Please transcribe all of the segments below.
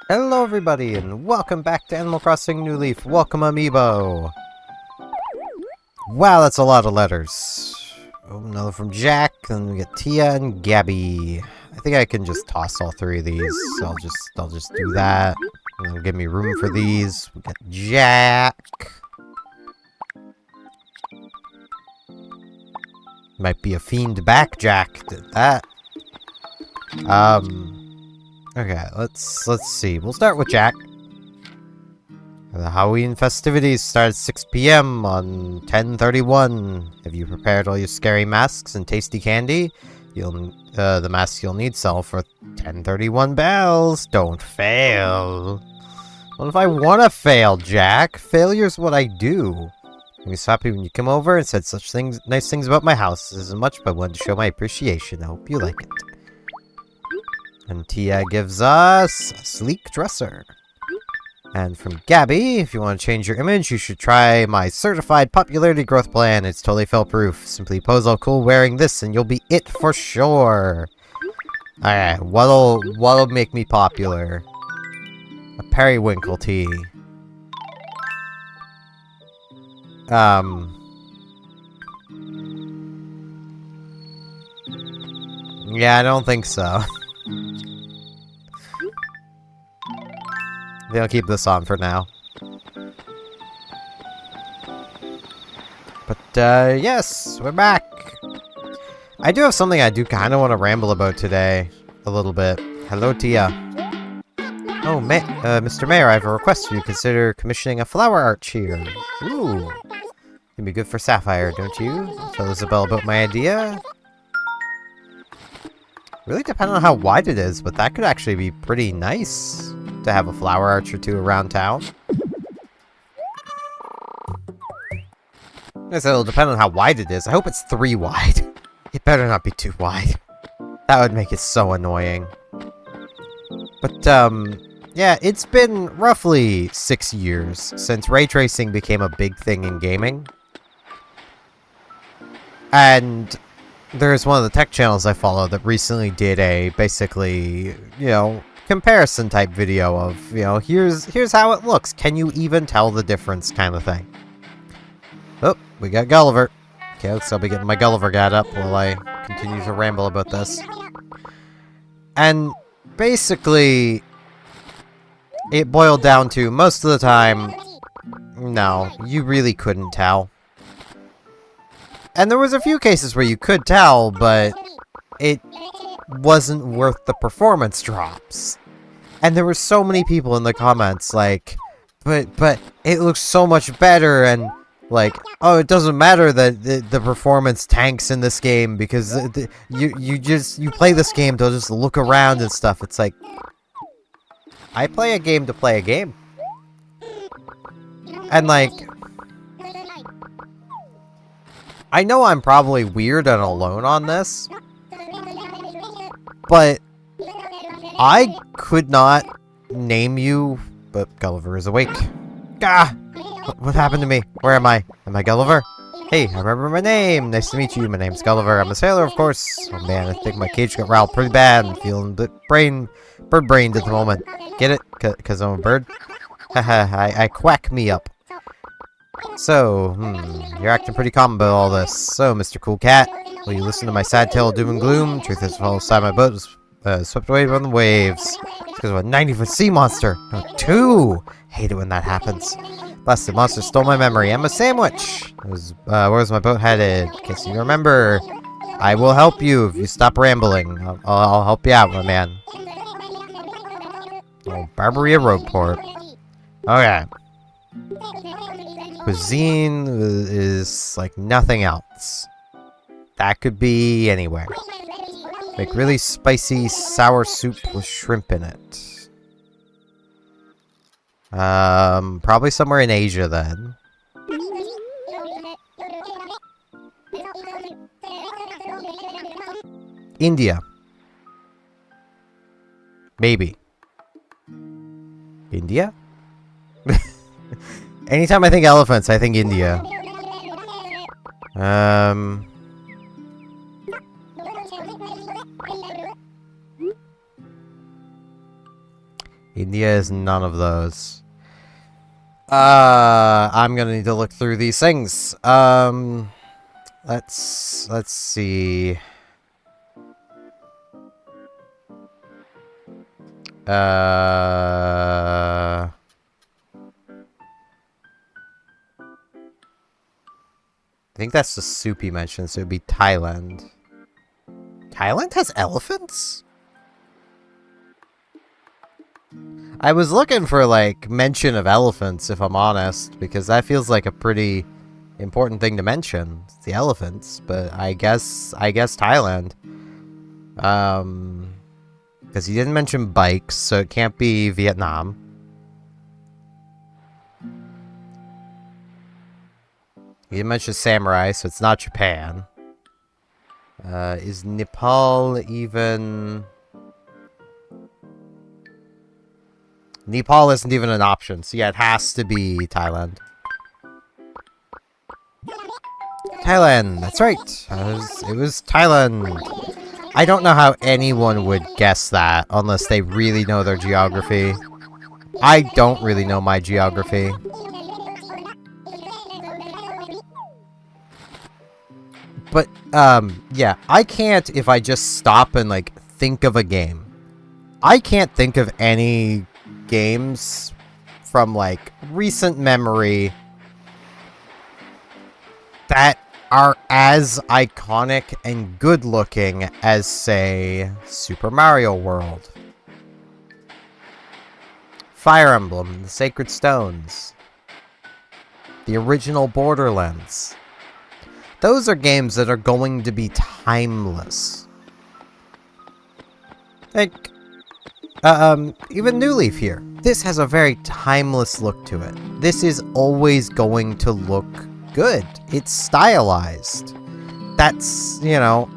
Hello everybody, and welcome back to Animal Crossing New Leaf. Welcome, Amiibo! Wow, that's a lot of letters. Oh, another from Jack, then we get Tia and Gabby. I think I can just toss all three of these, so I'll just do that. And it'll give me room for these. We got Jack. Might be a fiend back, Jack. Did that. Okay, let's see. We'll start with Jack. The Halloween festivities start at 6 p.m. on 10/31. Have you prepared all your scary masks and tasty candy? The masks you'll need sell for 10/31 bells. Don't fail. What if I want to fail, Jack? Failure's what I do. I was happy when you came over and said such nice things about my house. This isn't much, but I wanted to show my appreciation. I hope you like it. And Tia gives us a sleek dresser. And from Gabby, if you want to change your image, you should try my certified popularity growth plan. It's totally fail-proof. Simply pose all cool wearing this and you'll be it for sure. Alright, what'll make me popular? A periwinkle tea. Yeah, I don't think so. I'll keep this on for now. But, yes, we're back! I do have something I do kind of want to ramble about today. A little bit. Hello, Tia. Oh, Mr. Mayor, I have a request for you. Consider commissioning a flower arch here. Ooh. It'd be good for Sapphire, don't you? Tell Isabel about my idea? Really depends on how wide it is, but that could actually be pretty nice. To have a flower arch or two around town. I guess it'll depend on how wide it is. I hope it's 3 wide. It better not be too wide. That would make it so annoying. But, yeah, it's been roughly 6 years since ray tracing became a big thing in gaming. And there's one of the tech channels I follow that recently did a, basically, you know, comparison type video of, you know, here's how it looks. Can you even tell the difference kind of thing? Oh, we got Gulliver. Okay, so I'll be getting my Gulliver Gat up while I continue to ramble about this. And basically, it boiled down to, most of the time, no, you really couldn't tell. And there was a few cases where you could tell, but it wasn't worth the performance drops. And there were so many people in the comments like, but it looks so much better, and like, oh, it doesn't matter that the performance tanks in this game because you play this game to just look around and stuff. It's like, I play a game to play a game. And like, I know I'm probably weird and alone on this, but I could not name you, but Gulliver is awake. Gah! What happened to me? Where am I? Am I Gulliver? Hey, I remember my name. Nice to meet you. My name's Gulliver. I'm a sailor, of course. Oh man, I think my cage got riled pretty bad. I'm feeling a bit bird-brained at the moment. Get it? Cause I'm a bird? Haha, I quack me up. So, you're acting pretty calm about all this. So, Mr. Cool Cat, will you listen to my sad tale of doom and gloom? Truth is, while inside my boat was swept away by the waves. It's because of a 90-foot sea monster. No, 2! Hate it when that happens. Blasted monster stole my memory. I'm a sandwich. Where's my boat headed? In case you remember, I will help you if you stop rambling. I'll help you out, my man. Oh, Barbaria Roadport. Okay. Cuisine is like nothing else. That could be anywhere. Make really spicy sour soup with shrimp in it. Probably somewhere in Asia then. India. Maybe. India? Anytime I think elephants, I think India. India is none of those. I'm gonna need to look through these things. Let's see. I think that's the soup he mentioned, so it'd be Thailand. Thailand has elephants? I was looking for, like, mention of elephants, if I'm honest, because that feels like a pretty important thing to mention. It's the elephants, but I guess Thailand. Because he didn't mention bikes, so it can't be Vietnam. He didn't mention samurai, so it's not Japan. Is Nepal even... Nepal isn't even an option, so yeah, it has to be Thailand. Thailand, that's right. It was Thailand. I don't know how anyone would guess that unless they really know their geography. I don't really know my geography. But, yeah, I can't if I just stop and, like, think of a game. I can't think of any games from, like, recent memory that are as iconic and good-looking as, say, Super Mario World, Fire Emblem, The Sacred Stones, the original Borderlands. Those are games that are going to be timeless. Like, even New Leaf here. This has a very timeless look to it. This is always going to look good. It's stylized. That's, you know,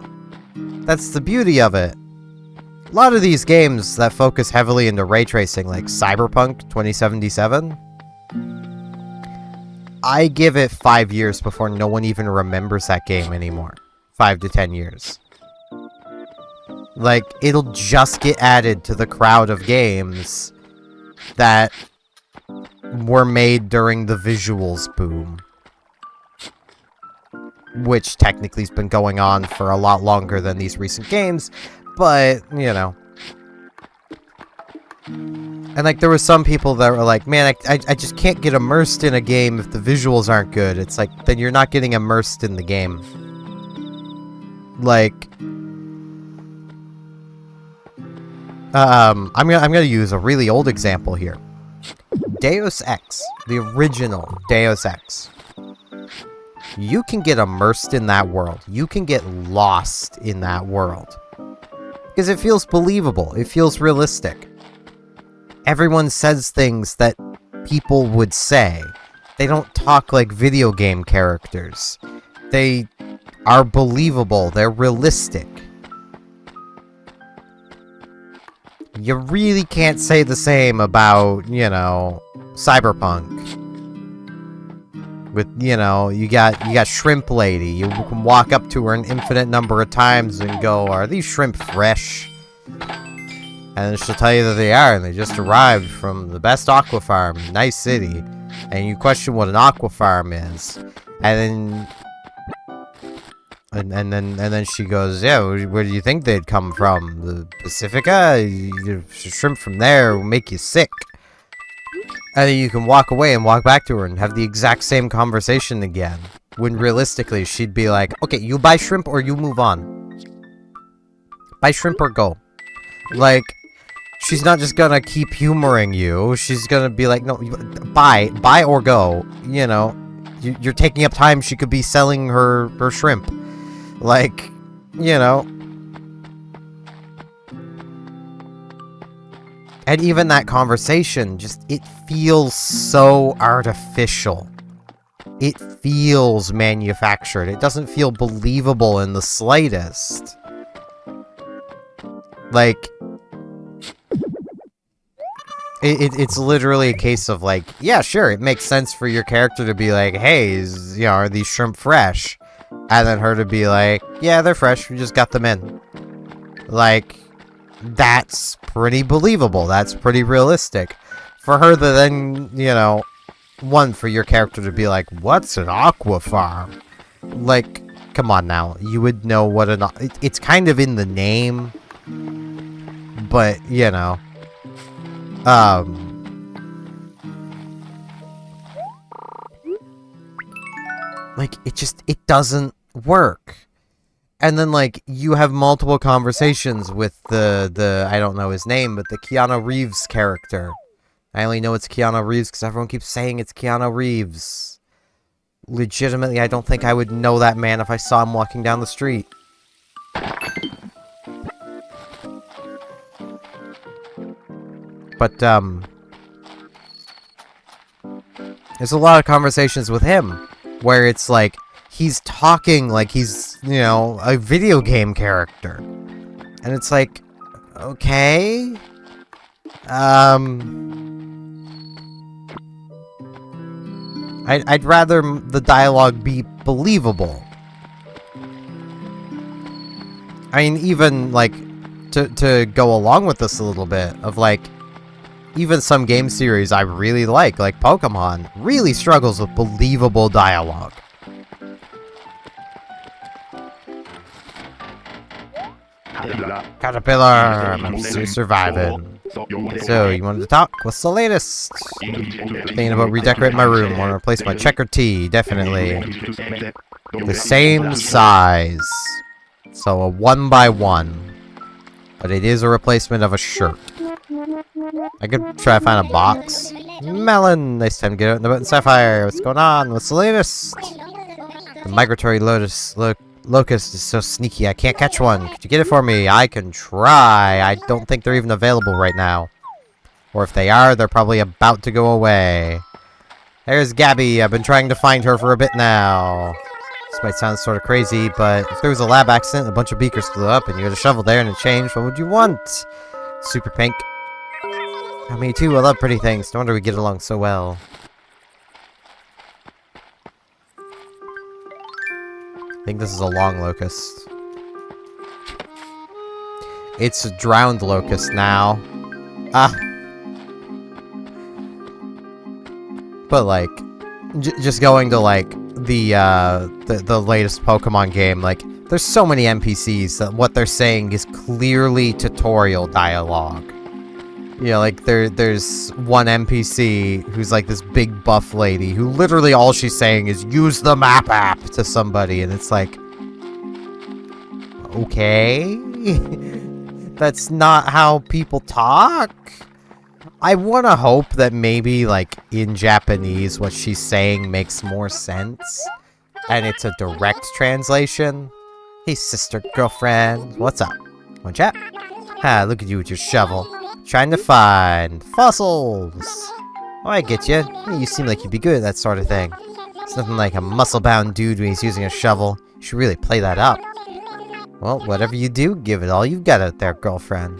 that's the beauty of it. A lot of these games that focus heavily into ray tracing, like Cyberpunk 2077, I give it 5 years before no one even remembers that game anymore. 5 to 10 years. Like, it'll just get added to the crowd of games that were made during the visuals boom. Which technically has been going on for a lot longer than these recent games, but, you know. And, like, there were some people that were like, man, I just can't get immersed in a game if the visuals aren't good. It's like, then you're not getting immersed in the game. Like, I'm gonna use a really old example here. Deus Ex, the original Deus Ex. You can get immersed in that world. You can get lost in that world. Because it feels believable. It feels realistic. Everyone says things that people would say. They don't talk like video game characters. They are believable. They're realistic. You really can't say the same about, you know, Cyberpunk. With, you know, you got Shrimp Lady. You can walk up to her an infinite number of times and go, are these shrimp fresh? And she'll tell you that they are, and they just arrived from the best aqua farm in Nice City. And you question what an aqua farm is. And then she goes, yeah, where do you think they'd come from? The Pacifica? Shrimp from there will make you sick. And then you can walk away and walk back to her and have the exact same conversation again. When realistically, she'd be like, okay, you buy shrimp or you move on. Buy shrimp or go. Like, she's not just gonna keep humoring you. She's gonna be like, no, buy or go. You know, you're taking up time. She could be selling her shrimp. Like, you know. And even that conversation, just, it feels so artificial. It feels manufactured. It doesn't feel believable in the slightest. Like, It's literally a case of like, yeah, sure, it makes sense for your character to be like, hey, are these shrimp fresh? And then her to be like, yeah, they're fresh, we just got them in. Like, that's pretty believable. That's pretty realistic. For her to then, for your character to be like, what's an aqua farm? Like, come on now. You would know what it's kind of in the name. But, like, it doesn't work. And then, like, you have multiple conversations with the I don't know his name, but the Keanu Reeves character. I only know it's Keanu Reeves because everyone keeps saying it's Keanu Reeves. Legitimately, I don't think I would know that man if I saw him walking down the street. But, there's a lot of conversations with him where it's like, he's talking like he's, a video game character. And it's like, okay. I'd rather the dialogue be believable. I mean, even, like, to go along with this a little bit, of, like, even some game series I really like Pokemon, really struggles with believable dialogue. Caterpillar, I'm still surviving. So, you wanted to talk? What's the latest? Thinking about redecorating my room. Want to replace my checker tee, definitely. The same size. So, a 1x1. But it is a replacement of a shirt. I could try to find a box. Melon! Nice time to get out in the boat in Sapphire. What's going on? What's the latest? The migratory locust is so sneaky, I can't catch one. Could you get it for me? I can try. I don't think they're even available right now. Or if they are, they're probably about to go away. There's Gabby. I've been trying to find her for a bit now. This might sound sort of crazy, but if there was a lab accident, a bunch of beakers blew up, and you had a shovel there and it changed, what would you want? Super pink. Oh, me too. I love pretty things. No wonder we get along so well. I think this is a long locust. It's a drowned locust now. But like, just going to like the latest Pokemon game, like there's so many NPCs that what they're saying is clearly tutorial dialogue. Like there's one NPC who's like this big buff lady who literally all she's saying is use the map app to somebody, and it's like, okay, that's not how people talk. I want to hope that maybe like in Japanese what she's saying makes more sense and it's a direct translation. Hey sister, girlfriend, what's up? Want chat? Ha, look at you with your shovel. Trying to find fossils. Oh, I get you. You seem like you'd be good at that sort of thing. It's nothing like a muscle-bound dude when he's using a shovel. You should really play that up. Well, whatever you do, give it all you've got out there, girlfriend.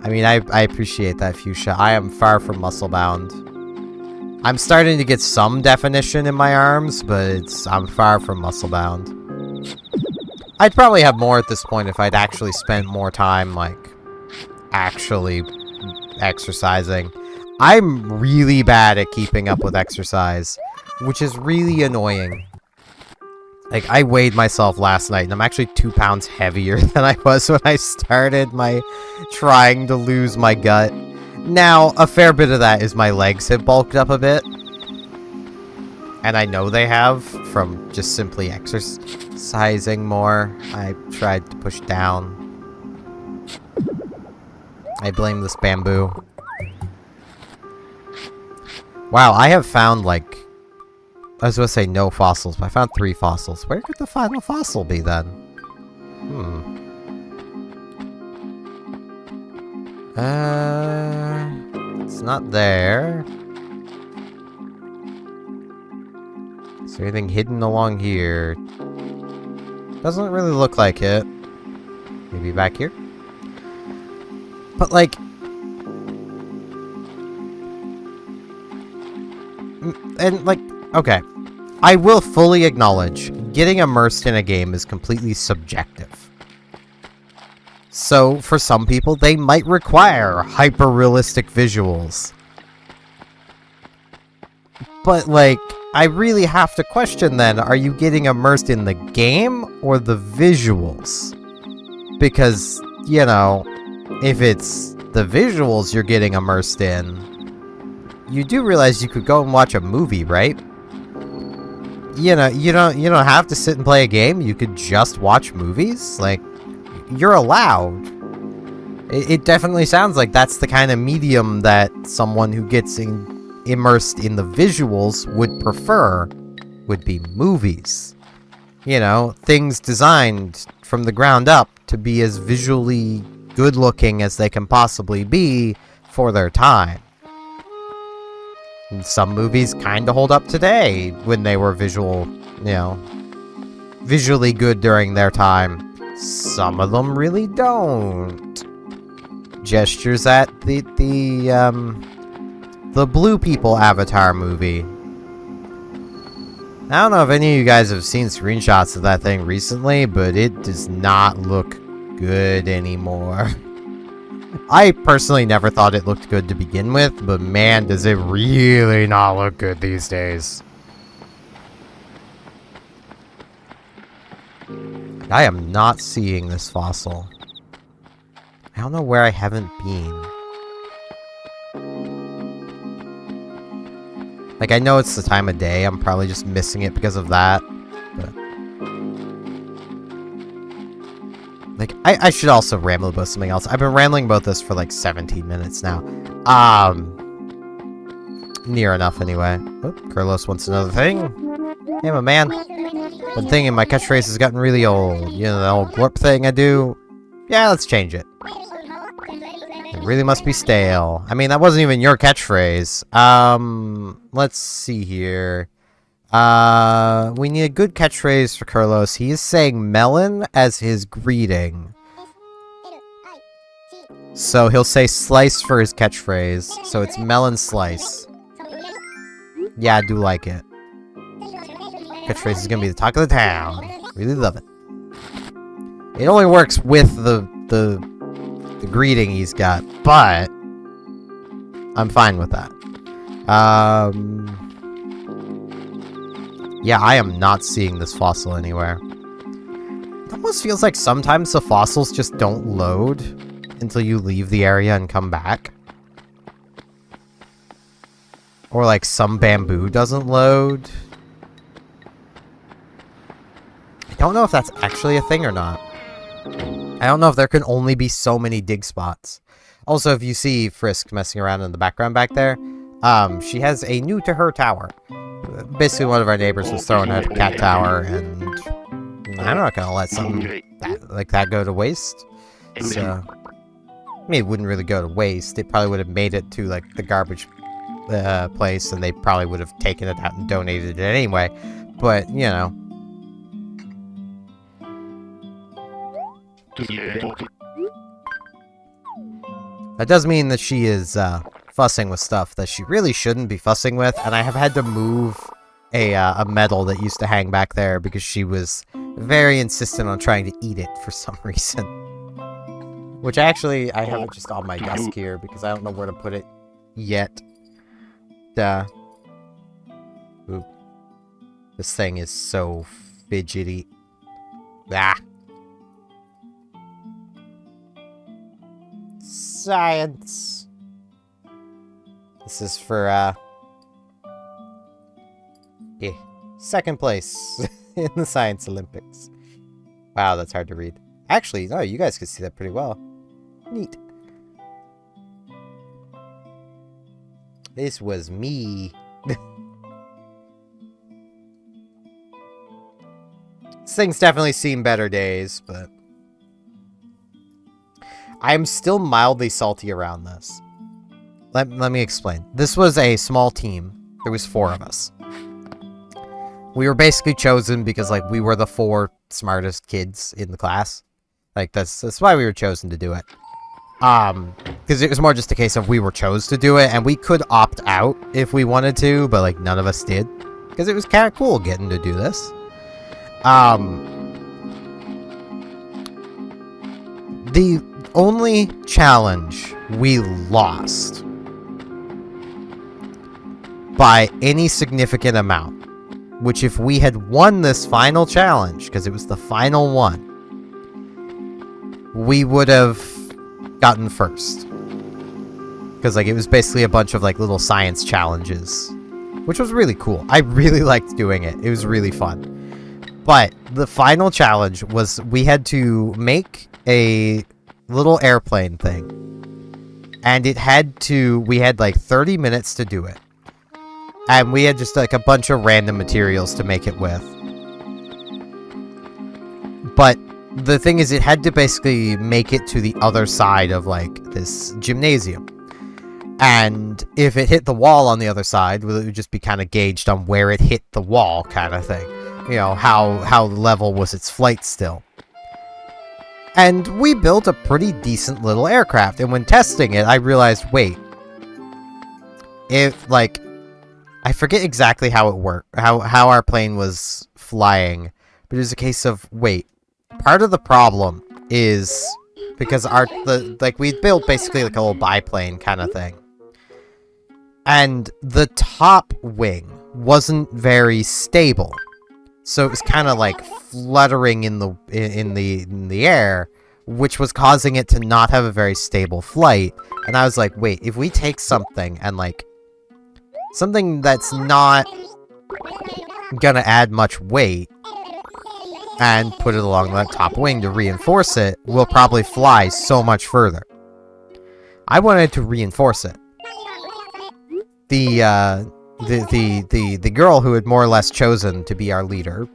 I mean, I appreciate that, Fuchsia. I am far from muscle-bound. I'm starting to get some definition in my arms, but I'm far from muscle-bound. I'd probably have more at this point if I'd actually spent more time, like, actually exercising. I'm really bad at keeping up with exercise, which is really annoying. Like, I weighed myself last night, and I'm actually 2 pounds heavier than I was when I started my trying to lose my gut. Now, a fair bit of that is my legs have bulked up a bit. And I know they have from just simply exercising more. I tried to push down. I blame this bamboo. Wow, I have found, like, I was going to say no fossils, but I found 3 fossils. Where could the final fossil be, then? It's not there. Is there anything hidden along here? Doesn't really look like it. Maybe back here? But, like, and, like, okay. I will fully acknowledge, getting immersed in a game is completely subjective. So, for some people, they might require hyper-realistic visuals. But, like, I really have to question then, are you getting immersed in the game or the visuals? Because, you know, if it's the visuals you're getting immersed in, you do realize you could go and watch a movie, right? You know, you don't have to sit and play a game. You could just watch movies. Like, you're allowed. It definitely sounds like that's the kind of medium that someone who gets immersed in the visuals would prefer, would be movies. You know, things designed from the ground up to be as visually good looking as they can possibly be for their time. And some movies kind of hold up today when they were visually good during their time. Some of them really don't. Gestures at the Blue People Avatar movie. I don't know if any of you guys have seen screenshots of that thing recently, but it does not look good anymore. I personally never thought it looked good to begin with, but man, does it really not look good these days. I am not seeing this fossil. I don't know where I haven't been. Like, I know it's the time of day, I'm probably just missing it because of that, but... Like, I should also ramble about something else. I've been rambling about this for like 17 minutes now. Near enough anyway. Oh, Carlos wants another thing. Hey, my man. Been thinking my catchphrase has gotten really old. You know, the old glorp thing I do? Yeah, let's change it. It really must be stale. I mean, that wasn't even your catchphrase. Let's see here. We need a good catchphrase for Carlos. He is saying melon as his greeting. So he'll say slice for his catchphrase. So it's melon slice. Yeah, I do like it. Catchphrase is gonna be the talk of the town. Really love it. It only works with the greeting he's got, but I'm fine with that. Yeah, I am not seeing this fossil anywhere. It almost feels like sometimes the fossils just don't load until you leave the area and come back. Or like some bamboo doesn't load. I don't know if that's actually a thing or not. I don't know if there can only be so many dig spots. Also, if you see Frisk messing around in the background back there, she has a new to her tower. Basically, one of our neighbors was throwing out a cat tower, and I'm not gonna let something like that go to waste. So, I mean, it wouldn't really go to waste. It probably would have made it to like the garbage place, and they probably would have taken it out and donated it anyway. But you know. That does mean that she is fussing with stuff that she really shouldn't be fussing with, and I have had to move a medal that used to hang back there because she was very insistent on trying to eat it for some reason. Which actually, I have it just on my desk here because I don't know where to put it yet. Oop. This thing is so fidgety. Ah. Science. This is for, yeah, second place in the Science Olympics. Wow, that's hard to read. Actually, no, you guys can see that pretty well. Neat. This was me. This thing's definitely seen better days, but I'm still mildly salty around this. Let me explain. This was a small team. There was 4 of us. We were basically chosen because, like, we were the 4 smartest kids in the class. Like, that's why we were chosen to do it. Because it was more just a case of we were chose to do it, and we could opt out if we wanted to, but, like, none of us did. Because it was kind of cool getting to do this. The only challenge we lost by any significant amount, which if we had won this final challenge, because it was the final one, we would have gotten first. Because, like, it was basically a bunch of, like, little science challenges, which was really cool. I really liked doing it. It was really fun. But the final challenge was we had to make a little airplane thing. And we had, like, 30 minutes to do it. And we had just, like, a bunch of random materials to make it with. But the thing is, it had to basically make it to the other side of, like, this gymnasium. And if it hit the wall on the other side, well, it would just be kind of gauged on where it hit the wall kind of thing. You know, how level was its flight still. And we built a pretty decent little aircraft. And when testing it, I realized, wait. I forget exactly how it worked, how our plane was flying. But it was a case of, wait. Part of the problem is because we built basically like a little biplane kind of thing. And the top wing wasn't very stable. So it was kind of like fluttering in the air, which was causing it to not have a very stable flight. And I was like, wait, if we take something and like something that's not gonna add much weight and put it along that top wing to reinforce it, we'll probably fly so much further. I wanted to reinforce it. The girl who had more or less chosen to be our leader,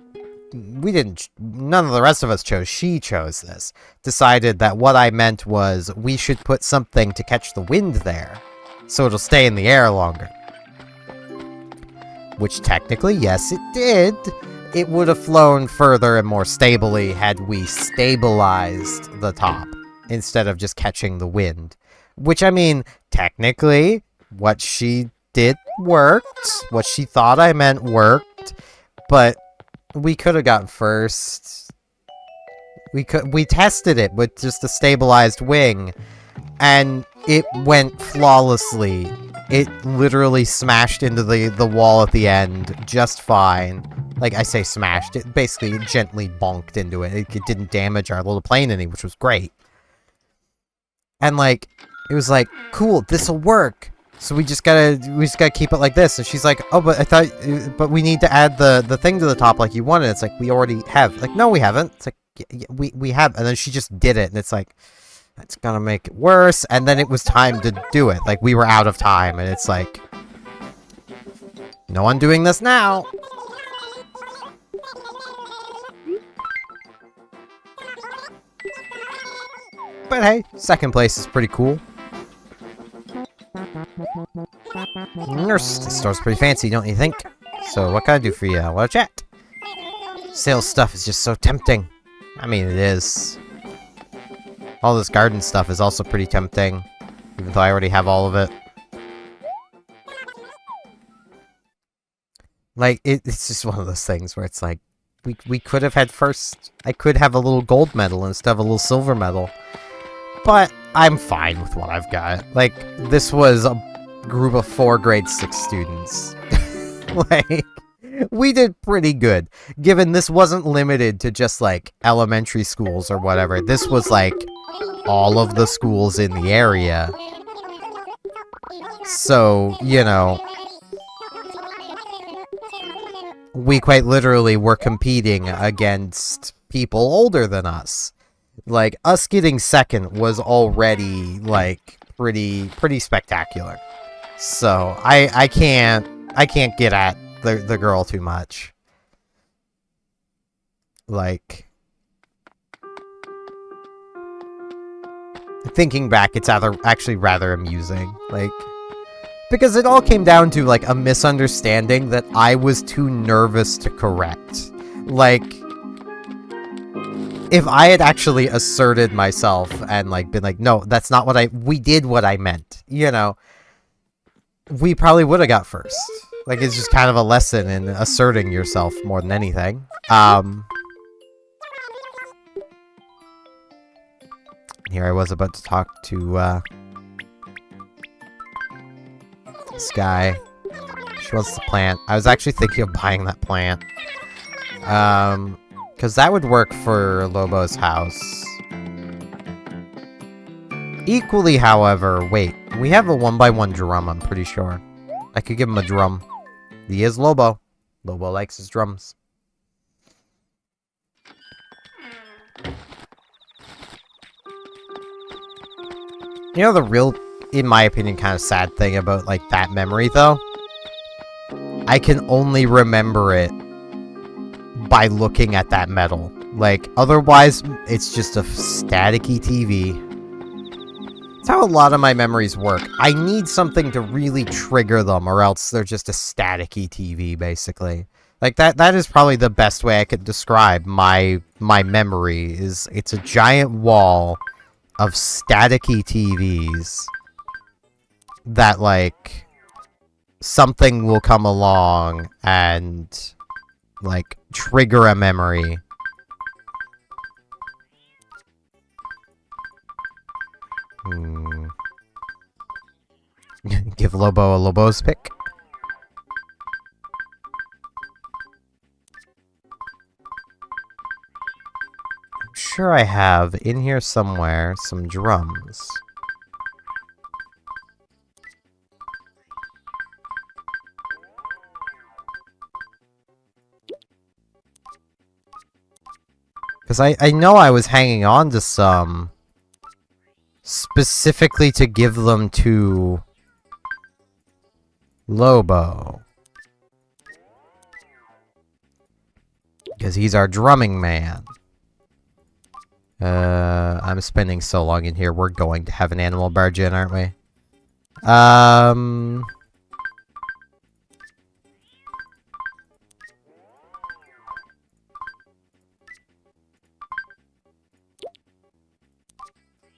none of the rest of us chose, she chose this. Decided that what I meant was we should put something to catch the wind there, so it'll stay in the air longer. Which technically, yes, it did. It would have flown further and more stably had we stabilized the top, instead of just catching the wind. Which, I mean, technically, what she did worked. What she thought I meant worked. But we could have gotten first. We tested it with just a stabilized wing. And it went flawlessly. It literally smashed into the wall at the end just fine. Like, I say smashed. It basically gently bonked into it. It didn't damage our little plane any, which was great. And, like, it was like, cool, this'll work. So we just gotta keep it like this. And she's like, oh, but we need to add the thing to the top like you wanted. It's like, we already have. Like, no, we haven't. It's like, yeah, we have. And then she just did it. And it's like, that's gonna make it worse. And then it was time to do it. Like, we were out of time. And it's like, no one doing this now. But hey, second place is pretty cool. Nurse, this store's pretty fancy, don't you think? So, what can I do for you? Wanna chat? Sales stuff is just so tempting. I mean, it is. All this garden stuff is also pretty tempting, even though I already have all of it. Like, it's just one of those things where it's like, we could have had first. I could have a little gold medal instead of a little silver medal. But I'm fine with what I've got. Like, this was a group of 4 grade 6 students. Like, we did pretty good. Given this wasn't limited to just, like, elementary schools or whatever. This was, like, all of the schools in the area. So, you know, we quite literally were competing against people older than us. Like, us getting second was already, like, pretty spectacular. So, I can't get at the girl too much. Like, thinking back, it's actually rather amusing. Like, because it all came down to, like, a misunderstanding that I was too nervous to correct. Like, If I had actually asserted myself and, like, been like, no, that's not what we did what I meant, you know, we probably would have got first. Like, it's just kind of a lesson in asserting yourself more than anything. Here I was about to talk to, this guy. She wants the plant. I was actually thinking of buying that plant. Because that would work for Lobo's house. Equally, however, wait. We have a 1x1 drum, I'm pretty sure. I could give him a drum. He is Lobo. Lobo likes his drums. You know the real, in my opinion, kind of sad thing about, like, that memory, though? I can only remember it by looking at that metal. Like, otherwise, it's just a staticky TV. That's how a lot of my memories work. I need something to really trigger them, or else they're just a staticky TV, basically. Like, that is probably the best way I could describe my memory, is it's a giant wall of staticky TVs that, like, something will come along and, like, trigger a memory. Give Lobo a Lobo's pick. I'm sure I have in here somewhere some drums. Because I know I was hanging on to some specifically to give them to Lobo. Because he's our drumming man. I'm spending so long in here, we're going to have an animal barge in, aren't we?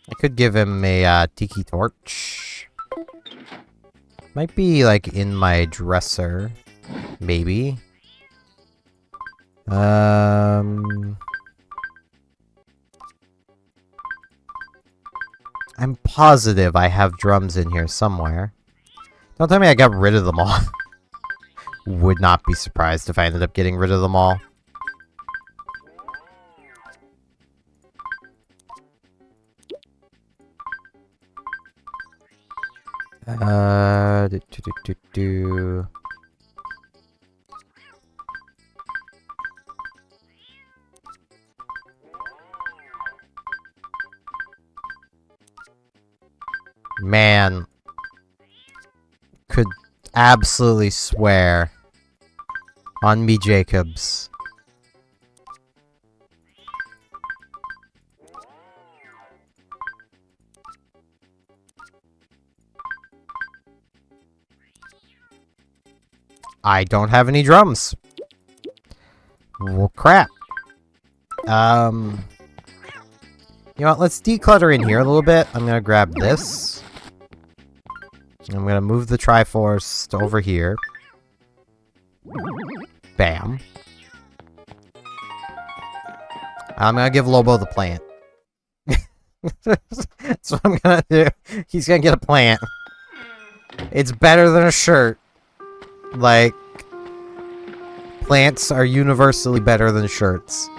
I could give him a tiki torch. Might be, like, in my dresser. Maybe. I'm positive I have drums in here somewhere. Don't tell me I got rid of them all. Would not be surprised if I ended up getting rid of them all. Man, could absolutely swear on me, Jacobs. I don't have any drums. Well, crap. You know what? Let's declutter in here a little bit. I'm gonna grab this. I'm gonna move the Triforce to over here. Bam. I'm gonna give Lobo the plant. That's what I'm gonna do. He's gonna get a plant. It's better than a shirt. Like, plants are universally better than shirts.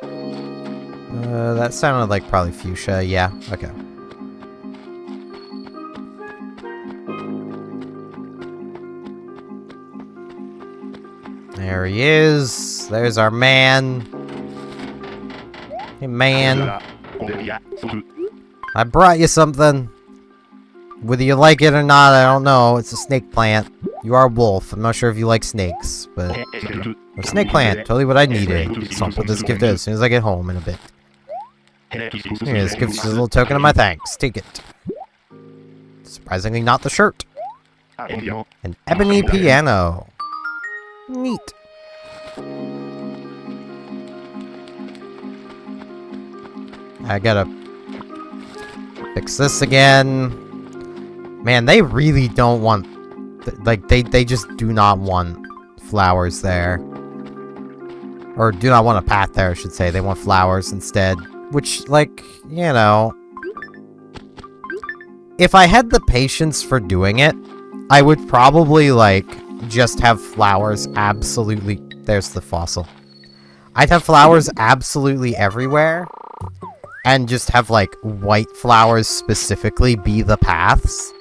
That sounded like probably fuchsia. Yeah, okay. There he is. There's our man. Hey, man. I brought you something. Whether you like it or not, I don't know. It's a snake plant. You are a wolf. I'm not sure if you like snakes, but... A snake plant. Totally what I needed. So I'll put this gift in as soon as I get home in a bit. Here, this gift is a little token of my thanks. Take it. Surprisingly not the shirt. An ebony piano. Neat. I gotta fix this again. Man, they really don't want... Like, they just do not want flowers there. Or do not want a path there, I should say. They want flowers instead. Which, like, you know... If I had the patience for doing it, I would probably, like, just have flowers absolutely... There's the fossil. I'd have flowers absolutely everywhere. And just have, like, white flowers specifically be the paths.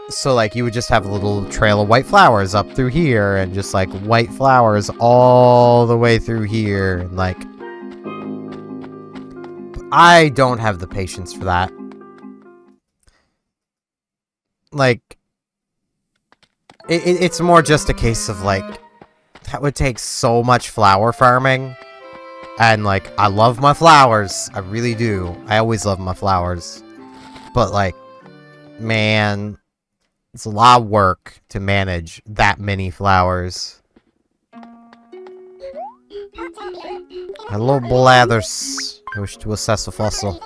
So, like, you would just have a little trail of white flowers up through here, and just, like, white flowers all the way through here, and, like... I don't have the patience for that. Like... It's more just a case of, like... That would take so much flower farming. And, like, I love my flowers. I really do. I always love my flowers. But, like... Man... It's a lot of work to manage that many flowers. Hello, Blathers. I wish to assess a fossil.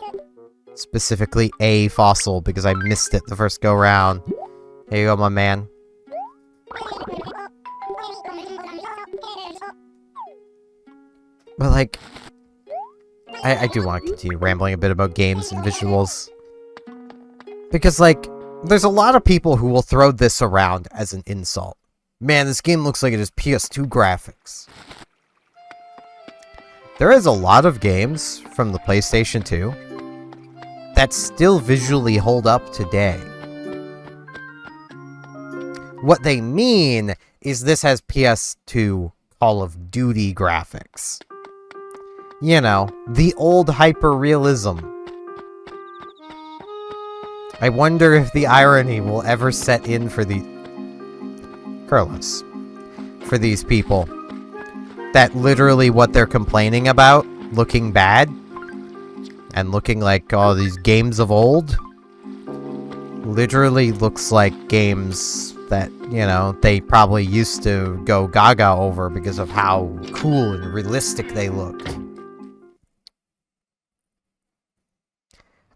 Specifically a fossil, because I missed it the first go-round. Here you go, my man. But, like... I do want to continue rambling a bit about games and visuals. Because, like... There's a lot of people who will throw this around as an insult. Man, this game looks like it has PS2 graphics. There is a lot of games from the PlayStation 2 that still visually hold up today. What they mean is this has PS2 Call of Duty graphics. You know, the old hyper-realism. I wonder if the irony will ever set in for the... Carlos. For these people. That literally what they're complaining about, looking bad, and looking like all these games of old, literally looks like games that, you know, they probably used to go gaga over because of how cool and realistic they look.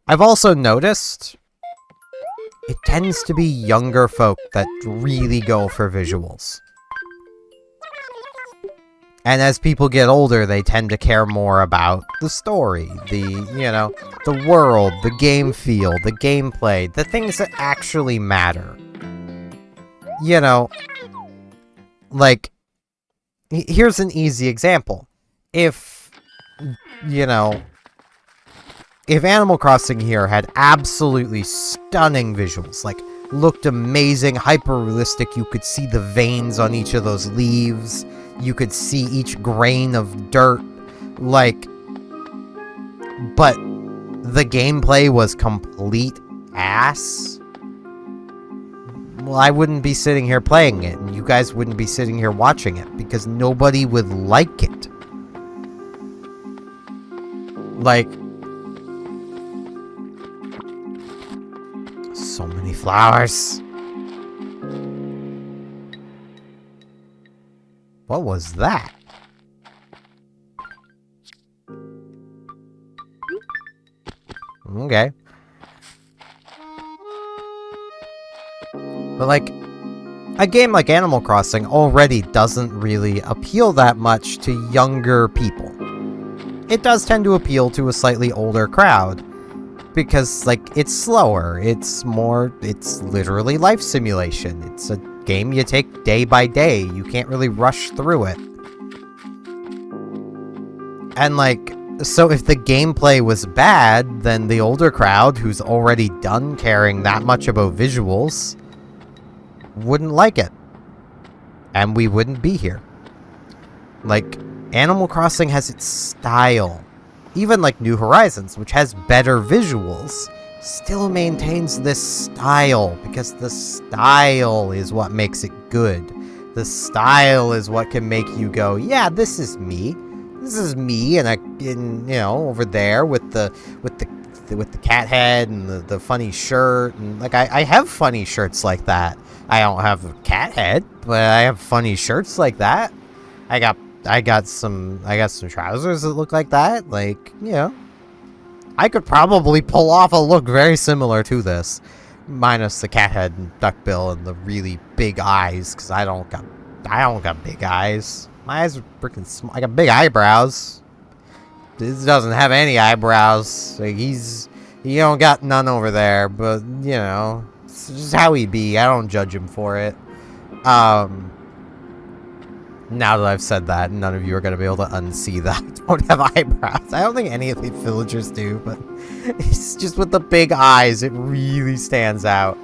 I've also noticed... It tends to be younger folk that really go for visuals. And as people get older, they tend to care more about the story, the, you know, the world, the game feel, the gameplay, the things that actually matter. You know, like, here's an easy example. If, you know... If Animal Crossing here had absolutely stunning visuals, like, looked amazing, hyper-realistic, you could see the veins on each of those leaves, you could see each grain of dirt, like, but the gameplay was complete ass, well, I wouldn't be sitting here playing it, and you guys wouldn't be sitting here watching it, because nobody would like it. Like... So many flowers. What was that? Okay. But, like, a game like Animal Crossing already doesn't really appeal that much to younger people. It does tend to appeal to a slightly older crowd. Because, like, it's slower, it's literally life simulation. It's a game you take day by day, you can't really rush through it. And, like, so if the gameplay was bad, then the older crowd, who's already done caring that much about visuals, wouldn't like it. And we wouldn't be here. Like, Animal Crossing has its style. Even like New Horizons, which has better visuals, still maintains this style, because the style is what makes it good. The style is what can make you go, yeah, this is me. This is me, and you know, over there with the cat head and the funny shirt, and like I have funny shirts like that. I don't have a cat head, but I have funny shirts like that. I got I got some trousers that look like that. Like, you know, I could probably pull off a look very similar to this, minus the cat head and duck bill and the really big eyes, because I don't got big eyes. My eyes are freaking small. I got big eyebrows. This doesn't have any eyebrows. Like, he don't got none over there, but, you know, it's just how he be. I don't judge him for it. Now that I've said that, none of you are going to be able to unsee that I don't have eyebrows. I don't think any of the villagers do, but it's just with the big eyes, it really stands out.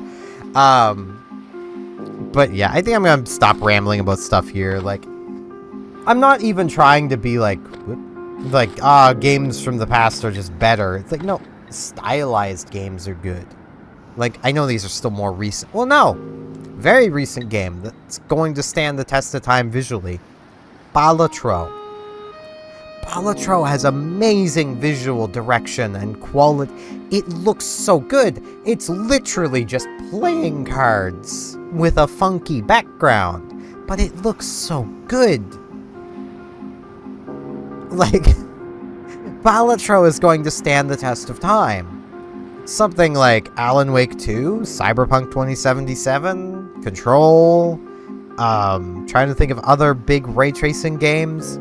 But yeah, I think I'm going to stop rambling about stuff here. Like, I'm not even trying to be like, games from the past are just better. It's like, no, stylized games are good. Like, I know these are still more recent. Well, no. Very recent game that's going to stand the test of time visually. Balatro. Balatro has amazing visual direction and quality. It looks so good. It's literally just playing cards with a funky background. But it looks so good. Like, Balatro is going to stand the test of time. Something like Alan Wake 2, Cyberpunk 2077, Control, trying to think of other big ray tracing games.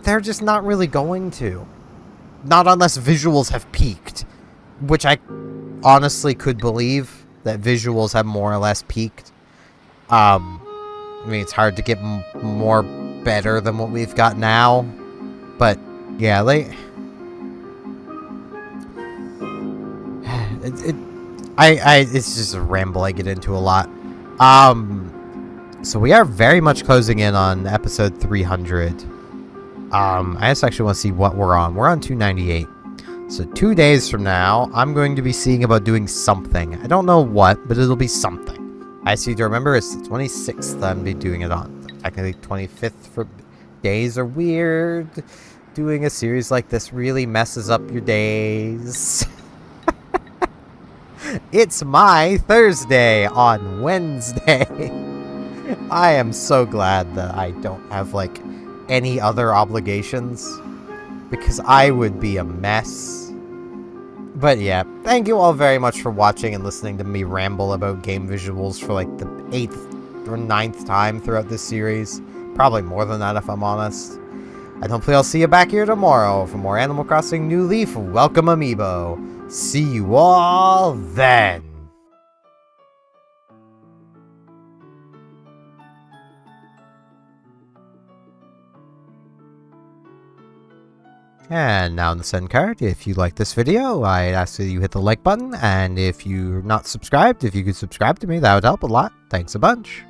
They're just not really going to. Not unless visuals have peaked, which I honestly could believe that visuals have more or less peaked. I mean, it's hard to get more better than what we've got now, but yeah, it's just a ramble I get into a lot. So we are very much closing in on episode 300. I just actually want to see what we're on. We're on 298. So 2 days from now, I'm going to be seeing about doing something. I don't know what, but it'll be something. I see to remember it's the 26th that I'm be doing it on. Technically 25th for days are weird. Doing a series like this really messes up your days. It's my Thursday on Wednesday. I am so glad that I don't have, like, any other obligations, because I would be a mess. But yeah, thank you all very much for watching and listening to me ramble about game visuals for, like, the 8th or 9th time throughout this series. Probably more than that if I'm honest. And hopefully I'll see you back here tomorrow for more Animal Crossing New Leaf. Welcome Amiibo. See you all then. And now in the send card, if you like this video, I ask that you hit the like button, and if you're not subscribed, if you could subscribe to me, that would help a lot. Thanks a bunch.